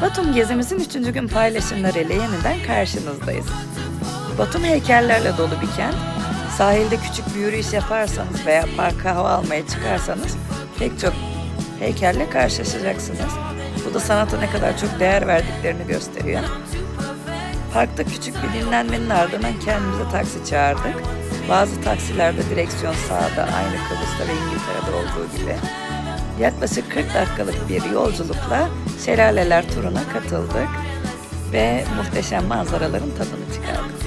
Batum gezimizin 3. gün paylaşımlarıyla yeniden karşınızdayız. Batum heykellerle dolu bir kent. Sahilde küçük bir yürüyüş yaparsanız veya parka hava almaya çıkarsanız pek çok heykelle karşılaşacaksınız. Bu da sanata ne kadar çok değer verdiklerini gösteriyor. Parkta küçük bir dinlenmenin ardından kendimize taksi çağırdık. Bazı taksilerde direksiyon sağda, aynı Kıbrıs'ta ve İngiltere'de olduğu gibi. Yaklaşık 40 dakikalık bir yolculukla şelaleler turuna katıldık ve muhteşem manzaraların tadını çıkardık.